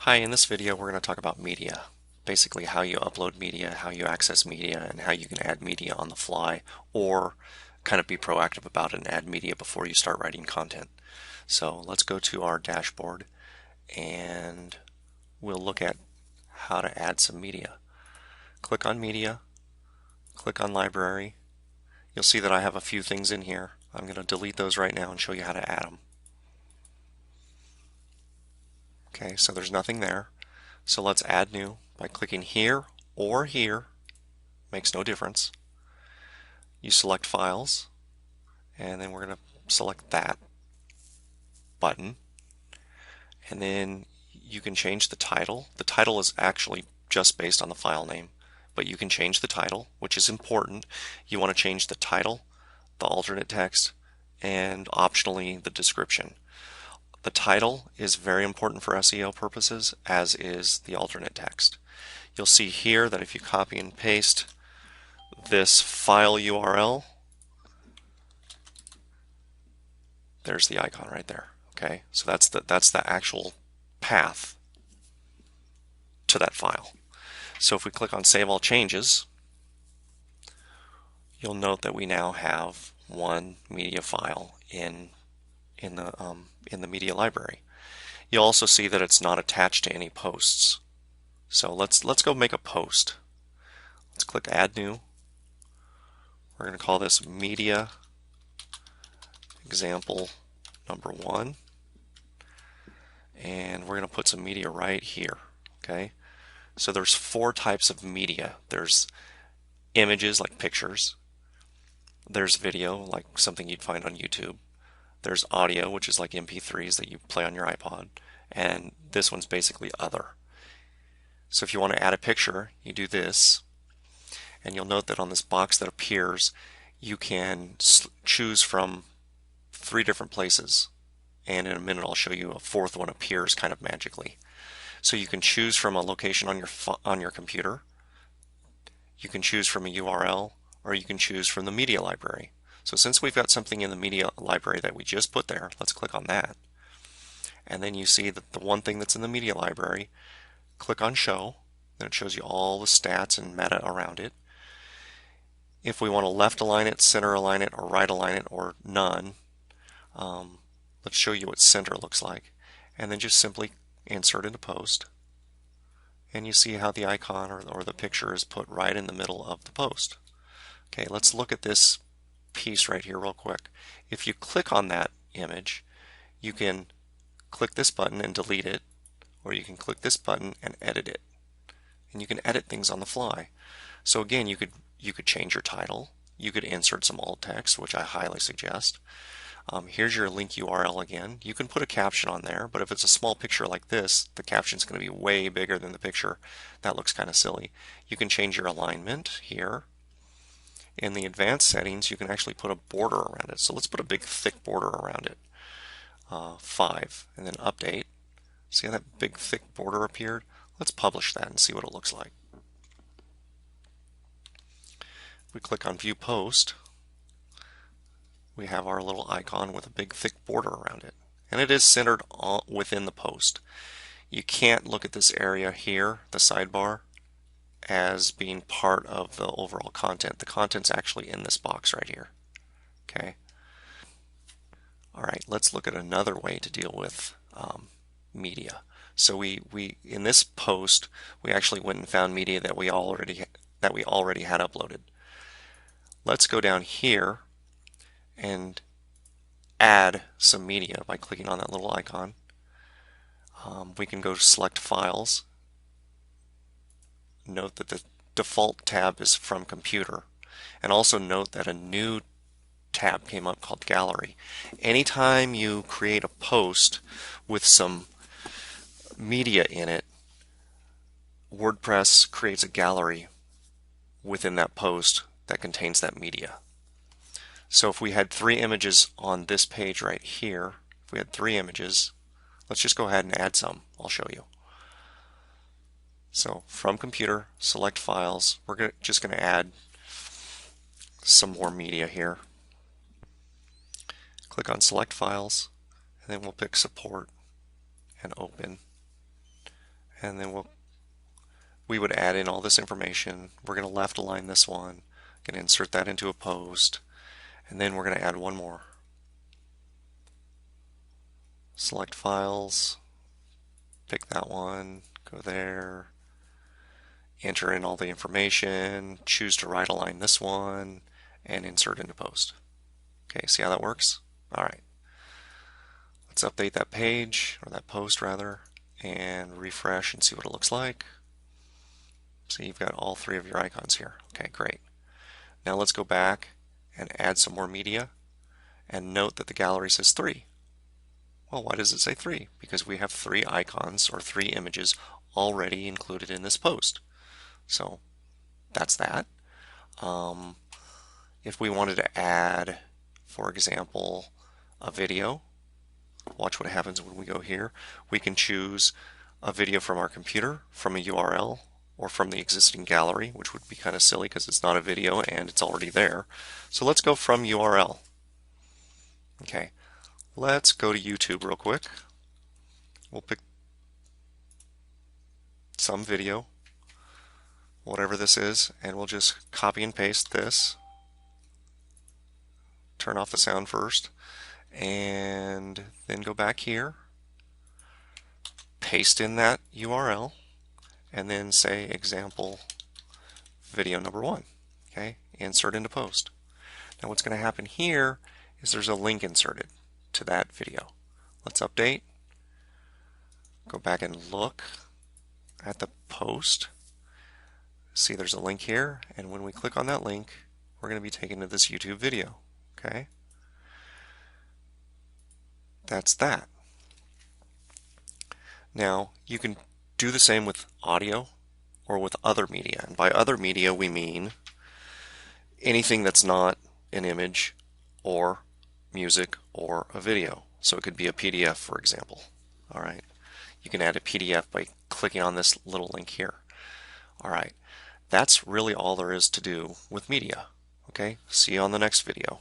Hi, in this video we're going to talk about media. Basically how you upload media, how you access media, and how you can add media on the fly or kind of be proactive about it and add media before you start writing content. So let's go to our dashboard and we'll look at how to add some media. Click on media, click on library. You'll see that I have a few things in here. I'm going to delete those right now and show you how to add them. Okay, so there's nothing there. So let's add new by clicking here or here, makes no difference. You select files, and then we're going to select that button, and then you can change the title. The title is actually just based on the file name, but you can change the title, which is important. You want to change the title, the alternate text, and optionally the description. The title is very important for SEO purposes, as is the alternate text. You'll see here that if you copy and paste this file URL, there's the icon right there. Okay, so that's the actual path to that file. So if we click on Save All Changes, you'll note that we now have one media file in the media library. You'll also see that it's not attached to any posts. So let's go make a post. Let's click Add New. We're going to call this Media Example number 1, and we're going to put some media right here. Okay, so there's 4 types of media. There's images like pictures, there's video like something you'd find on YouTube, there's audio, which is like MP3s that you play on your iPod, and this one's basically other. So if you want to add a picture, you do this, and you'll note that on this box that appears you can choose from 3 different places, and in a minute I'll show you a 4th one appears kind of magically. So you can choose from a location on your computer, you can choose from a URL, or you can choose from the media library. So since we've got something in the media library that we just put there, let's click on that. And then you see that the one thing that's in the media library, click on Show, then it shows you all the stats and meta around it. If we want to left align it, center align it, or right align it, or none, let's show you what center looks like. And then just simply insert into post. And you see how the icon or the picture is put right in the middle of the post. Okay, let's look at this piece right here real quick. If you click on that image, you can click this button and delete it, or you can click this button and edit it. And you can edit things on the fly. So again, you could change your title, you could insert some alt text, which I highly suggest. Here's your link URL again. You can put a caption on there, but if it's a small picture like this, the caption is going to be way bigger than the picture. That looks kind of silly. You can change your alignment here. In the advanced settings, you can actually put a border around it. So let's put a big thick border around it. 5, and then update. See how that big thick border appeared? Let's publish that and see what it looks like. We click on View Post. We have our little icon with a big thick border around it, and it is centered within the post. You can't look at this area here, the sidebar, as being part of the overall content. The content's actually in this box right here. Okay. Alright, let's look at another way to deal with media. So we in this post we actually went and found media that we already had uploaded. Let's go down here and add some media by clicking on that little icon. We can go to Select Files. Note that the default tab is from Computer, and also note that a new tab came up called Gallery. Anytime you create a post with some media in it, WordPress creates a gallery within that post that contains that media. So if we had 3 images on this page right here, if we had 3 images, let's just go ahead and add some. I'll show you. So from Computer, select Files. We're just going to add some more media here. Click on Select Files, and then we'll pick Support and Open. and then we would add in all this information. We're going to left align this one, going to insert that into a post, and then we're going to add one more. Select files, pick that one, go there, enter in all the information, choose to right align this one, and insert into post. Okay, see how that works? All right. Let's update that page, or that post rather, and refresh and see what it looks like. So you've got all three of your icons here. Okay, great. Now let's go back and add some more media, and note that the gallery says 3. Well, why does it say 3? Because we have 3 icons or 3 images already included in this post. So that's that. If we wanted to add, for example, a video, watch what happens when we go here. We can choose a video from our computer, from a URL, or from the existing gallery, which would be kind of silly because it's not a video and it's already there. So let's go from URL. Okay, let's go to YouTube real quick. We'll pick some video, whatever this is, and we'll just copy and paste this. Turn off the sound first, and then go back here, paste in that URL, and then say example video number 1. Okay, insert into post. Now what's going to happen here is there's a link inserted to that video. Let's update, go back and look at the post. See, there's a link here, and when we click on that link, we're going to be taken to this YouTube video. Okay, that's that. Now you can do the same with audio or with other media, and by other media we mean anything that's not an image or music or a video. So it could be a PDF, for example. All right, you can add a PDF by clicking on this little link here. All right, that's really all there is to do with media. Okay, see you on the next video.